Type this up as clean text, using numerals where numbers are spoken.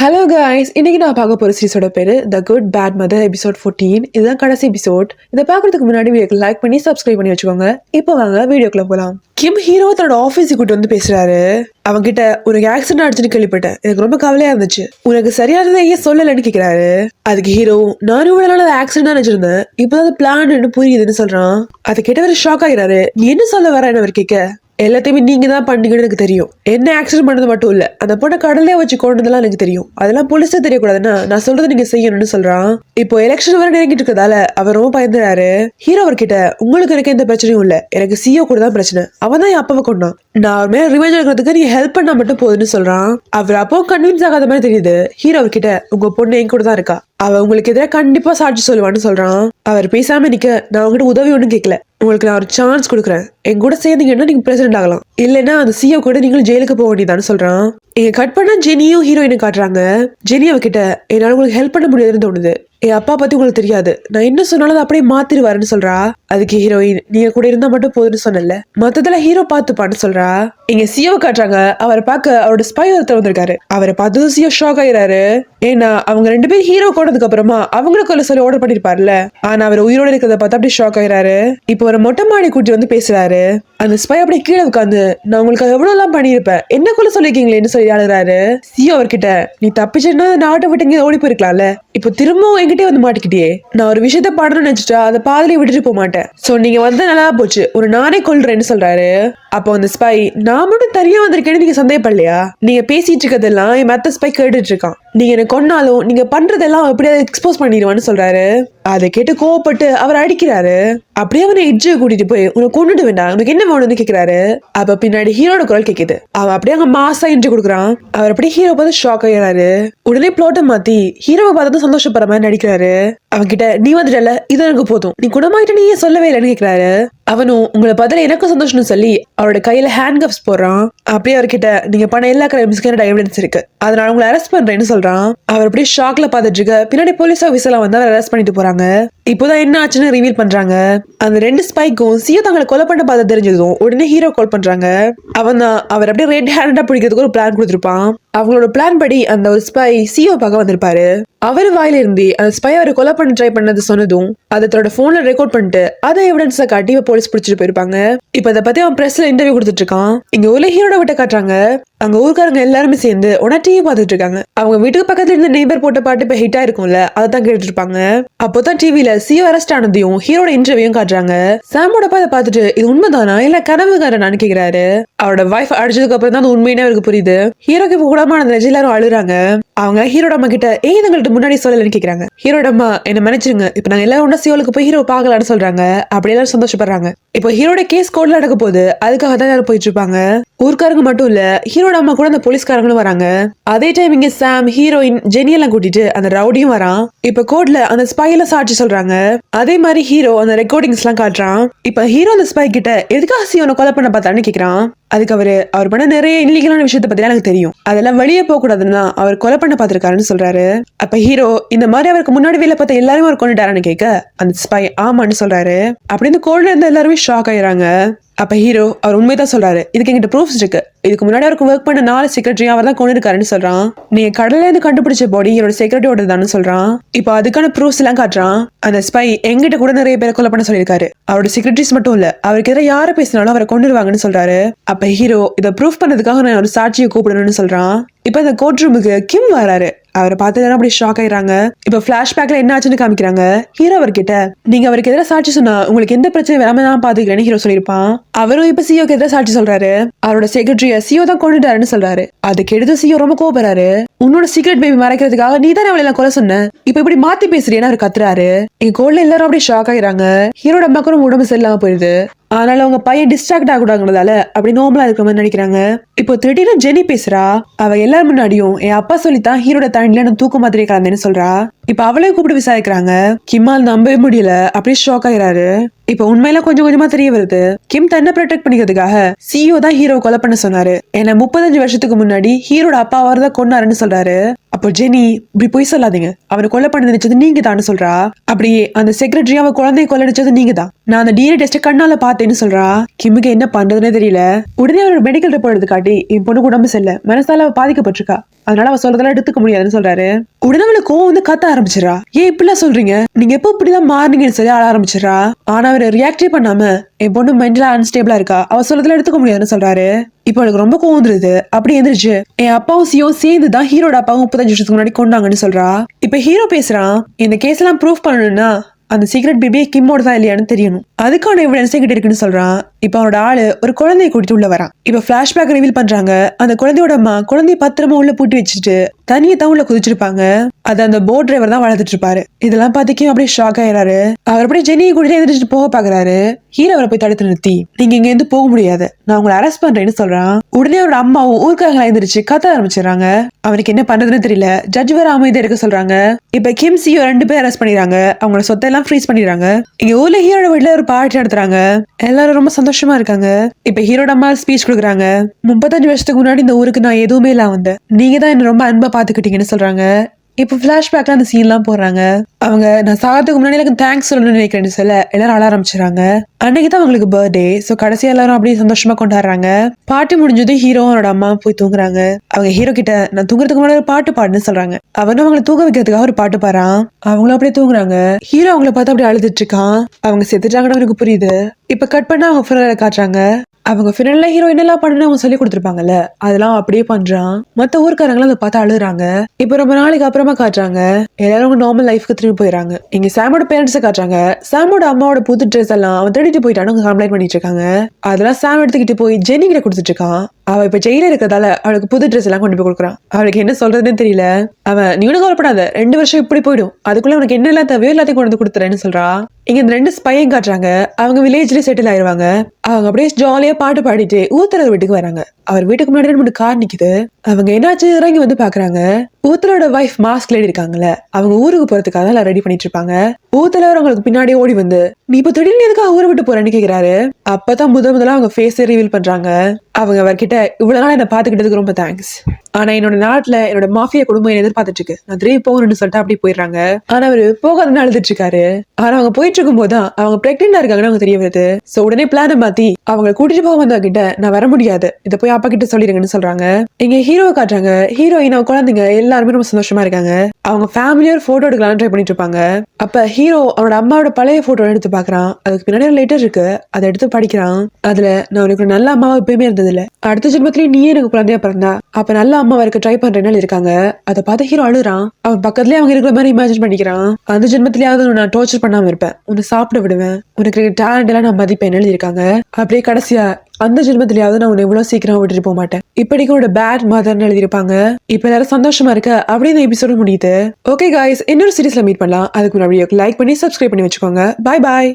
Hello guys, இன்னைக்கு நான் பார்க்க போகிற சீரிஸோட பேர் the good bad mother episode 14. இதுதான் கடைசி எபிசோட். இதை பார்க்கறதுக்கு முன்னாடி வீடியோக்கு லைக் பண்ணி சப்ஸ்கிரைப் பண்ணி வச்சுக்கோங்க. இப்போ வாங்க வீடியோக்குள்ள போகலாம். கிம் ஹீரோ தன்னோட ஆஃபீஸுக்கு கூட்டு வந்து பேசுறாரு. அவங்கிட்ட உனக்கு ஆக்சிடென்ட் ஆச்சுன்னு கேள்விப்பட்டேன், எனக்கு ரொம்ப கவலையா இருந்துச்சு, உனக்கு சரியானதை ஏன் சொல்லலன்னு கேட்கிறாரு. அதுக்கு ஹீரோ, நானும் இவ்வளவு நாள் ஆக்சிடென்ட் நினைச்சிருந்தேன், இப்போதான் பிளான் புரியுதுன்னு சொல்றான். அதை கேட்டவர் ஷாக் ஆகிறாரு. நீ என்ன சொல்ல வரேன்னு அவர் கேட்க, எல்லாத்தையுமே நீங்க தான் பண்ணீங்கன்னு எனக்கு தெரியும். என்ன ஆக்சிடென்ட் பண்ணது மட்டும் இல்ல, அந்த பொண்ணை கடலே வச்சு கொண்டதெல்லாம் எனக்கு தெரியும். அதெல்லாம் போலீஸே தெரியக்கூடாதுன்னா நான் சொல்றது நீங்க செய்யணும்னு சொல்றான். இப்போ எலெக்ஷன் வர நெருங்கிட்டு இருக்கதால அவர் ரொம்ப பயந்துறாரு. ஹீரோ அவர்கிட்ட, உங்களுக்கு எனக்கு எந்த பிரச்சனையும் இல்ல, எனக்கு சிஓ கூட தான் பிரச்சனை, அவன் தான் என் அப்பாவை கொண்டான், நான் அவர் மேல ரிவெஞ்ச் எடுக்கிறதுக்கு நீங்க ஹெல்ப் பண்ணா மட்டும் போதுன்னு சொல்றான். அவர் அப்போ கன்வின்ஸ் ஆகாத மாதிரி தெரியுது. ஹீரோ அவர்கிட்ட, உங்க பொண்ணு என் கூட தான் இருக்கா, அவ உங்களுக்கு எதிராக கண்டிப்பா சாட்சி சொல்லுவான்னு சொல்றான். அவர் பேசாம நிக்க, நான் உங்ககிட்ட உதவி ஒன்றும் கேட்கல, உங்களுக்கு நான் ஒரு சான்ஸ் கொடுக்குறேன், என் கூட சேர்ந்தீங்கன்னா நீங்க பிரசிடென்ட் ஆகலாம், இல்லைன்னா அந்த சிஓ கூட நீங்களும் ஜெயிலுக்கு போக வேண்டியதான்னு சொல்றான். இங்க கட் பண்ணா ஜெனியும் ஹீரோயினை காட்டுறாங்க. ஜெனி அவகிட்ட, என்னால உங்களுக்கு ஹெல்ப் பண்ண முடியாதுன்னு தோணுது, என் அப்பா பத்தி உங்களுக்கு தெரியாது, நான் என்ன சொன்னாலும் அதை அப்படியே மாத்திருவாருன்னு சொல்றா. அதுக்கு ஹீரோயின், நீங்க கூட இருந்தா மட்டும் போதுன்னு சொன்னல, மத்ததெல்லாம் ஹீரோ பாத்துப்பான்னு சொல்றா. இங்க சிஓ காட்டுறாங்க. அவரை பார்க்க அவரோட ஸ்பை ஒருத்தர் வந்திருக்காரு. அவரை பார்த்ததும் சிஓ ஷாக் ஆயிராரு. ஏன்னா அவங்க ரெண்டு பேரும் ஹீரோ கொண்டதுக்கு அப்புறமா அவங்களுக்கு சொல்லி ஆர்டர் பண்ணிருப்பாருல, ஆனா அவர் உயிரோட இருக்கிறத பார்த்து அப்படியே ஷாக் ஆயிராரு. இப்போ ஒரு மொட்டை மாடி கூட்டி வந்து பேசுறாரு. அந்த ஸ்பை அப்படியே கீழே உட்காந்து, நான் உங்களுக்கு எவ்வளவு எல்லாம் பண்ணிருப்பேன், என்னக்குள்ள சொல்லிருக்கீங்களேன்னு சொல்லி ஆளுறாரு. சிஓ அவர்கிட்ட, நீ தப்பிச்சுன்னா நாட்டை விட்டு இங்கே ஓடி போயிருக்கலாம்ல, இப்போ திரும்பவும் என்கிட்டே வந்து மாட்டிக்கிட்டியே, நான் ஒரு விஷயத்த பாடணும்னு நினைச்சிட்டா அதை பாதிலே விட்டுட்டு போக மாட்டேன், சோ நீங்க வந்து நல்லா போச்சு, ஒரு நானே கொல்றேன்னு சொல்றாரு. அப்போ அந்த ஸ்பை, நான் மட்டும் தனியா வந்திருக்கேன்னு நீங்க சந்தேகப்படலையா, நீங்க பேசிட்டு இருக்கதெல்லாம் என் மத்த ஸ்பை கேட்டுட்டு இருக்கான், நீங்க என்ன கொன்னாலும் நீங்க பண்றதெல்லாம் எப்படியாவது எக்ஸ்போஸ் பண்ணிடுவான்னு சொல்றாரு. அதை கேட்டு கோவப்பட்டு அவர் அடிக்கிறாரு. அப்படியே அவனை எட்ஜு கூட்டிட்டு போய், உனக்கு கொண்டுட்டு வேண்டாம், உனக்கு என்ன வேணும்னு கேட்கிறாரு. அப்ப பின்னாடி ஹீரோட குரல் கேக்குது. அவன் அப்படியே அங்க மாசா என்ட்ரி கொடுக்குறான். அவர் அப்படியே ஹீரோ பார்த்து ஷாக் ஆகிறாரு. உடனே பிளாட்டை மாத்தி ஹீரோவை பார்த்து சந்தோஷப்படுற மாதிரி நடிக்கிறாரு. அவன் கிட்ட, நீ வந்துட்டல, இது எனக்கு போதும், நீ குணமாயிட்ட, நீ ஏன் சொல்லவே இல்லைன்னு கேட்கிறாரு. அவனும் உங்களை பதில எனக்கும் சந்தோஷம்னு சொல்லி அவரோட கையில ஹேண்ட் கப்ஸ் போடுறான். அப்படியே அவர்கிட்ட, நீங்க பண்ண எல்லா கிரைம்ஸ்க்கும் எவிடன்ஸ் இருக்கு, அதனால உங்களை அரெஸ்ட் பண்றேன்னு சொல்றான். அவர் அப்படியே ஷாக்ல பாத்துட்டு இருக்க, பின்னாடி போலீஸ் ஆஃபீஸர் எல்லாம் வந்து அவர் அரெஸ்ட் பண்ணிட்டு போறாங்க. இப்போதான் என்ன ஆச்சுன்னு ரிவீல் பண்றாங்க. அந்த ரெண்டு ஸ்பைக்கும் சிஓ தங்களை கொலை பண்ண பார்த்து தெரிஞ்சதும் உடனே ஹீரோ கால் பண்றாங்க. அவன் தான் அவர் அப்படியே ரெட் ஹேண்டா பிடிக்கிறதுக்கு ஒரு பிளான் கொடுத்துருப்பான். அவங்களோட பிளான் படி அந்த ஒரு ஸ்பை சிஓ பார்க்க வந்திருப்பாரு. அவர் வாயில இருந்து அந்த ஸ்பை அவரை கொலை பண்ண ட்ரை பண்ணது சொன்னதும் அதை தன்னோட போன்ல ரெக்கார்ட் பண்ணிட்டு அதை எவிடன்ஸை காட்டி போலீஸ் பிடிச்சிட்டு போயிருப்பாங்க. இப்ப அதை பத்தி அவன் பிரஸ்ல இன்டர்வியூ கொடுத்துட்டு இருக்கான். இங்க உள்ள ஹீரோட விட்ட காட்டுறாங்க. அங்க ஊருக்காரங்க எல்லாருமே சேர்ந்து உடனே டிவி பார்த்துட்டு இருக்காங்க. அவங்க வீட்டுக்கு பக்கத்துல இருந்த நெய்பர் போட்ட பாட்டு இப்ப ஹிட் ஆயிருக்கும்ல, அதை தான் கேட்டுட்டு இருப்பாங்க. அப்போதான் டிவில சிஓ அரெஸ்ட் ஆனதையும் ஹீரோட இன்டர்வியூ காட்டுறாங்க. சாமோட அதை பார்த்துட்டு, இது உண்மைதானா இல்ல கனவுகாரனான்னு கேக்குறாரு. அவரோட வைஃப் அடிச்சதுக்கு அப்புறம் தான் உண்மையினே அவருக்கு புரியுது. ஹீரோக்கு இப்ப கூடமான எல்லாரும் அழுறாங்க. அவங்க ஹீரோட அம்மா கிட்ட, ஏன் எங்கள்கிட்ட முன்னாடி சொல்லலன்னு கேக்குறாங்க. ஹீரோட அம்மா, என்ன மன்னிச்சிருங்க, இப்ப நாங்க எல்லாரும் ஒண்ணா சிஓலுக்கு போய் ஹீரோ பாக்கலாம்னு சொல்றாங்க. அப்படி எல்லாரும் சந்தோஷப்படுறாங்க. இப்போ ஹீரோட கேஸ் கோர்ட்ல நடக்க போகுது, அதுக்காக தான் எல்லாரும் போயிட்டு இருப்பாங்க. ஊர்க்காரங்க மட்டும் இல்ல, ஹீரோட அம்மா கூட அந்த போலீஸ்காரங்களும் வராங்க. அதே டைம் இங்க சாம், ஹீரோயின், ஜெனி எல்லாம் கூட்டிட்டு அந்த ரவுடியும் வரான். இப்ப கோர்ட்ல அந்த ஸ்பை எல்லாம் சாட்சி சொல்றாங்க. அதே மாதிரி ஹீரோ அந்த ரெக்கார்டிங்ஸ் எல்லாம் காட்டுறான். இப்ப ஹீரோ அந்த ஸ்பை கிட்ட, எதுக்காக சிஓனை கொலை பண்ண பார்த்தான்னு கேக்குறான். அதுக்கு அவர் பண்ண நிறைய இல்லீகலான விஷயத்த பத்தி எனக்கு தெரியும், அதெல்லாம் வெளியே போக கூடாதுன்னா அவர் கொலை பண்ண பாத்திருக்காருன்னு சொல்றாரு. அப்ப ஹீரோ, இந்த மாதிரி அவருக்கு முன்னாடி வேலை பார்த்த எல்லாருமே அவர் கொண்டுட்டாரான்னு கேட்க அந்த ஸ்பை ஆமான்னு சொல்றாரு. அப்படி இந்த கோல்ட்ல இருந்த எல்லாருமே ஷாக் ஆயிராங்க. அப்ப ஹீரோ, அவர் உண்மைதான் சொல்றாரு, இதுக்கு எங்கிட்ட ப்ரூஃப்ஸ் இருக்கு, இதுக்கு முன்னாடி அவருக்கு ஒர்க் பண்ண 4 செக்ரட்டரி அவர் தான் கொண்டு இருக்காருன்னு சொல்றான். நீங்க கடல்ல இருந்து கண்டுபிடிச்ச பாடி என்னோட செக்ரட்டரியோட தான் சொல்றான். இப்போ அதுக்கான ப்ரூஃப்ஸ் எல்லாம் காட்டுறான். அந்த ஸ்பை எங்கிட்ட கூட நிறைய பேரை கொலை பண்ண சொல்லியிருக்காரு, அவரோட செக்ரட்டரிஸ் மட்டும் இல்ல, அவருக்கு எதிராக யாரை பேசினாலும் அவரை கொண்டுருவாங்கன்னு சொல்றாரு. அப்ப ஹீரோ, இதை ப்ரூஃப் பண்ணதுக்காக நான் ஒரு சாட்சியை கூப்பிடணும்னு சொல்றான். இப்ப இந்த கோர்ட் ரூமுக்கு கிம் வராரு. அவரை பார்த்து அப்படி ஷாக் ஆயிடுறாங்க. இப்ப பிளாஷ்பேக்ல என்ன ஆச்சுன்னு காமிக்கிறாங்க. ஹீரோ அவர்கிட்ட, நீங்க அவருக்கு எதிராக சாட்சி சொன்னா உங்களுக்கு எந்த பிரச்சனை வராம நான் பாத்துக்கிறேன்னு ஹீரோ சொல்லியிருப்பான். அவரும் இப்ப சிஓக்கு எதிராக சாட்சி சொல்றாரு. அவரோட செக்ரட்டரிய சிஓ தான் கொண்டுட்டாருன்னு சொல்றாரு. அதுக்கு எடுத்து சிஓ ரொம்ப கோபப்படுறாரு. உன்னோட சீக்ரெட் பேபி மறைக்கிறதுக்காக நீ தானே அவளை எல்லாம் கொலை சொன்ன, இப்ப இப்படி மாத்தி பேசுறேன்னு அவர் கத்துறாரு. எங்க கோல்ல எல்லாரும் அப்படியே ஷாக் ஆயிடுறாங்க. ஹீரோட அம்மாக்கும் உடம்பு சரியில்லாம போயிடுது. அதனால அவங்க பையன் டிஸ்ட்ராக்ட் ஆகக்கூடாதுனால அப்படி நார்மலா இருக்கிற மாதிரி நினைக்கிறாங்க. இப்போ திடீர்னு ஜெனி பேசுறா. அவ எல்லாரும் முன்னாடியும் என் அப்பா சொல்லித்தான் ஹீரோட தண்ணில நான் தூக்க மாதிரி கலந்தேன்னு சொல்றா. இப்ப அவளையும் கூப்பிட்டு விசாரிக்கிறாங்க. கிம்மால் நம்பவே முடியல, அப்படியே ஷாக் ஆயிராரு. இப்ப உண்மையில கொஞ்சம் கொஞ்சமா தெரிய வருது. கிம் தன்னை ப்ரொடெக்ட் பண்ணிக்கிறதுக்காக சிஓ தான் ஹீரோ கொலை பண்ண சொன்னாரு. ஏன்னா 35 வருஷத்துக்கு முன்னாடி ஹீரோட அப்பா அவர் தான் கொன்னாருன்னு சொல்றாரு. அப்போ ஜெனி, இப்படி போய் சொல்லாதீங்க, அவனை கொலை பண்ண நினைச்சது நீங்க தான் சொல்றா. அப்படியே அந்த செக்ரட்டரி அவ குழந்தைய கொலை நினைச்சது நீங்க தான், நான் அந்த டிஎன்ஏ டெஸ்ட் கண்ணால பார்த்தேன்னு சொல்றா. கிம்முக்கு என்ன பண்றதுன்னே தெரியல. உடனே அவரோட மெடிக்கல் ரிப்போர்ட் எடுத்து காட்டி என் பொண்ணு உடம்பு சரியில்லை, மனசால பாதிக்கப்பட்டிருக்கா, அதனால அவ சொல்றதெல்லாம் எடுத்துக்க முடியாதுன்னு சொல்றாரு. உடனே அவளுக்கு கோவம் வந்து கத்த ஆரம்பிச்சிடறா. ஏன் இப்படிலாம் சொல்றீங்க, நீங்க எப்போ இப்படிலாம் மாறினீங்கன்னு சொல்லி ஆள ஆரம்பிச்சிடறா. ஆனா அவர் ரியாக்டே பண்ணாம என் பொண்ணு மென்டலா அன்ஸ்டேபிளா இருக்கா, அவ சொல்றதெல்லாம் எடுத்துக்க முடியாதுன்னு சொல்றாரு. இப்போ அவளுக்கு ரொம்ப கோவம் வந்துருது. அப்படி எந்திரிச்சு என் அப்பாவும் சியோ சேர்ந்து தான் ஹீரோட அப்பாவும் 35 வருஷத்துக்கு முன்னாடி கொண்டாங்கன்னு சொல்றா. இப்ப ஹீரோ பேசுறான், இந்த கேஸ் எல்லாம் ப்ரூவ் பண்ணணும்னா அந்த சீக்ரெட் பேபியே கிம்மோட தான் இல்லையான்னு தெரியணும், அதுக்கான எவிடன்ஸ் கிட்ட இருக்குன்னு சொல்றான். இப்ப அவனோட ஆளு ஒரு குழந்தையை கூட்டிட்டு உள்ள வரான். இப்ப பிளாஷ்பேக் ரிவீல் பண்றாங்க. அந்த குழந்தையோட அம்மா குழந்தைய பத்திரமா உள்ள பூட்டி வச்சுட்டு தனியை தான் உள்ள குதிச்சிருப்பாங்க. அது அந்த போட் டிரைவர் தான் வளர்த்துட்டு இருப்பாரு. இதெல்லாம் பார்த்துக்கும் அப்படியே ஷாக் ஆயிராரு. அவர் அப்படியே ஜெனியை கூட்டிட்டு எதிர்த்து போக பாக்குறாரு. ஹீரோ அவரை போய் தடுத்து நிறுத்தி, நீங்க இங்க இருந்து போக முடியாது, நான் உங்களை அரெஸ்ட் பண்றேன்னு சொல்றான். உடனே அவரோட அம்மாவும் ஊருக்காரங்களா எந்திரிச்சு கத்த ஆரம்பிச்சிடறாங்க. அவனுக்கு என்ன பண்றதுன்னு தெரியல. ஜட்ஜ் வேற அமைதியா இருக்க சொல்றாங்க. இப்ப கிம் சியோ 2 பேர் அரெஸ்ட் பண்ணிடுறாங்க. அவங்களோட சொத்தை எல்லாம் ஃப்ரீஸ் பண்ணிடுறாங்க. இங்க ஊர்ல ஹீரோட வீட்டுல ஒரு பார்ட்டி நடத்துறாங்க. எல்லாரும் ரொம்ப சந்தோஷமா இருக்காங்க. இப்ப ஹீரோட அம்மா ஸ்பீச் கொடுக்குறாங்க. 35 வருஷத்துக்கு முன்னாடி இந்த ஊருக்கு நான் எதுவுமே இல்ல வந்தேன், நீங்க தான் என்ன ரொம்ப அன்பா பாத்துக்கிட்டீங்கன்னு சொல்றாங்க. இப்ப பிளாஷ்பேக்ல அந்த சீன் எல்லாம் போடுறாங்க. அவங்க நான் சாகிறதுக்கு முன்னாடி எனக்கு தேங்க்ஸ் சொல்லணும்னு நினைக்கிறேன்னு சொல்ல எல்லாரும் அழ ஆரம்பிச்சிடறாங்க. அன்னைக்கு தான் அவங்களுக்கு பர்த்டே. சோ கடைசியா எல்லாரும் அப்படியே சந்தோஷமா கொண்டாடுறாங்க. பாட்டு முடிஞ்சது ஹீரோ அவனோட அம்மா போய் தூங்குறாங்க. அவங்க ஹீரோ கிட்ட நான் தூங்குறதுக்கு முன்னாடி ஒரு பாட்டு பாடுன்னு சொல்றாங்க. அவனும் அவங்களை தூங்க வைக்கிறதுக்காக ஒரு பாட்டு பாடுறான். அவங்களும் அப்படியே தூங்குறாங்க. ஹீரோ அவங்கள பார்த்து அப்படியே அழுதுட்டு இருக்கான். அவங்க செத்துட்டாங்கன்னு அவனுக்கு புரியுது. இப்ப கட் பண்ணா அவங்க ஃபினலை காட்டுறாங்க. அவங்க ஃபினல்ல ஹீரோ என்னெல்லாம் பண்ணணும்னு அவங்க சொல்லி கொடுத்துருப்பாங்கல்ல, அதெல்லாம் அப்படியே பண்றான். மத்த ஊருக்காரங்களும் அதை பார்த்து அழுகுறாங்க. இப்ப ரொம்ப நாளைக்கு அப்புறமா காட்டுறாங்க. எல்லாரும் அவங்க நார்மல் லைஃப்க்கு திரும்பி போயிடறாங்க. இங்க சாமோட பேரண்ட்ஸை காட்டுறாங்க. சாமோட அம்மாவோட புது ட்ரெஸ் எல்லாம் அவன் தேடிட்டு போயிட்டான்னு கம்ப்ளைண்ட் பண்ணிட்டு இருக்காங்க. அதெல்லாம் சாம் எடுத்துக்கிட்டு போய் ஜெனி கிட்ட கொடுத்துட்டு இருக்கான். அவ இப்ப ஜெயில இருக்கிறதால அவளுக்கு புது ட்ரெஸ் எல்லாம் கொண்டு போய் கொடுக்குறான். அவளுக்கு என்ன சொல்றதுன்னு தெரியல. அவன் நீ ஒன்னும் கவலைப்படாத, 2 வருஷம் இப்படி போயிடும், அதுக்குள்ள உனக்கு என்ன எல்லாம் தேவையோ எல்லாத்தையும் கொண்டு வந்து கொடுத்துறேன்னு சொல்றா. இங்க இந்த 2 ஸ்பையும் காட்டுறாங்க. அவங்க வில்லேஜ்ல செட்டில் ஆயிருவாங்க. அவங்க அப்படியே ஜாலியா பாட்டு பாடிட்டு ஊத்தலர் வீட்டுக்கு வராங்க. அவர் வீட்டுக்கு முன்னாடி 2 கார் நிக்குது. அவங்க என்னாச்சு இறங்கி வந்து பாக்குறாங்க. ஊத்தலோட வைஃப் மாஸ்க் லேடி இருக்காங்கல்ல, அவங்க ஊருக்கு போறதுக்காக எல்லாம் ரெடி பண்ணிட்டு இருப்பாங்க. ஊத்தலவர் அவங்களுக்கு பின்னாடி ஓடி வந்து நீ இப்ப திடீர்னு எதுக்காக ஊரை விட்டு போறேன்னு கேக்குறாரு. அப்பதான் முதல்ல அவங்க ஃபேஸை ரிவீல் பண்றாங்க. அவங்க அவர்கிட்ட இவ்வளவு நாள் என்ன பாத்துக்கிட்டதுக்கு ரொம்ப தேங்க்ஸ், ஆனா என்னோட நாட்டுல என்னோட மாஃபியா குடும்பம் என்ன எதிர்பார்த்துட்டு இருக்கு, நான் திரும்பி போகணும்னு சொல்லிட்டு அப்படி போயிடுறாங்க. ஆனா அவரு போகாதுன்னு அழுதுட்டு இருக்காரு. ஆனா அவங்க போயிட்டு இருக்கும் போதுதான் அவங்க பிரெக்னெண்டா இருக்காங்கன்னு அவங்க தெரிய வருது. சோ உடனே பிளான மாத்தி அவங்க கூட்டிட்டு போக வந்தவங்க கிட்ட நான் வர முடியாது, இதை போய் அப்பா கிட்ட சொல்லிடுங்கன்னு சொல்றாங்க. இங்க ஹீரோவை காட்டுறாங்க. ஹீரோயின் குழந்தைங்க எல்லாருமே ரொம்ப சந்தோஷமா இருக்காங்க. அவங்க ஃபேமிலியா ஒரு போட்டோ எடுக்கலாம் ட்ரை பண்ணிட்டு இருப்பாங்க. அப்ப ஹீரோ அவனோட அம்மாவோட பழைய போட்டோ எடுத்து பாக்குறான். அதுக்கு பின்னாடி ஒரு லெட்டர் இருக்கு. அதை எடுத்து படிக்கிறான். அதுல நான் உனக்கு ஒரு நல்ல அம்மாவை எப்பயுமே இருந்தது இல்ல, அடுத்த ஜென்மத்திலேயே நீயே எனக்கு குழந்தையா பிறந்தா, அப்ப நல்ல அம்மா இருக்க ட்ரை பண்றேன்னு இருக்காங்க. அதை பார்த்து ஹீரோ அழுறான். அவன் பக்கத்துலயே அவங்க இருக்கிற மாதிரி இமேஜின் பண்ணிக்கிறான். அந்த ஜென்மத்திலேயாவது நான் டார்ச்சர் பண்ணாம இருப்பேன், உன்னை சாப்பிட விடுவேன், உனக்கு டேலண்ட் எல்லாம் நான் மதிப்பேன் எழுதியிருக்காங்க. அப்படியே கடைசியா அந்த ஜென்மத்திலேயாவது நான் உன்னை இவ்வளவு சீக்கிரம் விட்டுட்டு போக மாட்டேன், இப்படிக்கு ஒரு பேட் மதர்னு எழுதியிருப்பாங்க. இப்ப எல்லாரும் சந்தோஷமா இருக்க அப்படியே இந்த எபிசோடு முடியுது. ஓகே காய்ஸ், இன்னொரு சீரீஸ்ல மீட் பண்ணலாம். அதுக்கு முன்னாடி லைக் பண்ணி சப்ஸ்கிரைப் பண்ணி வச்சுக்கோங்க. பாய் பாய்.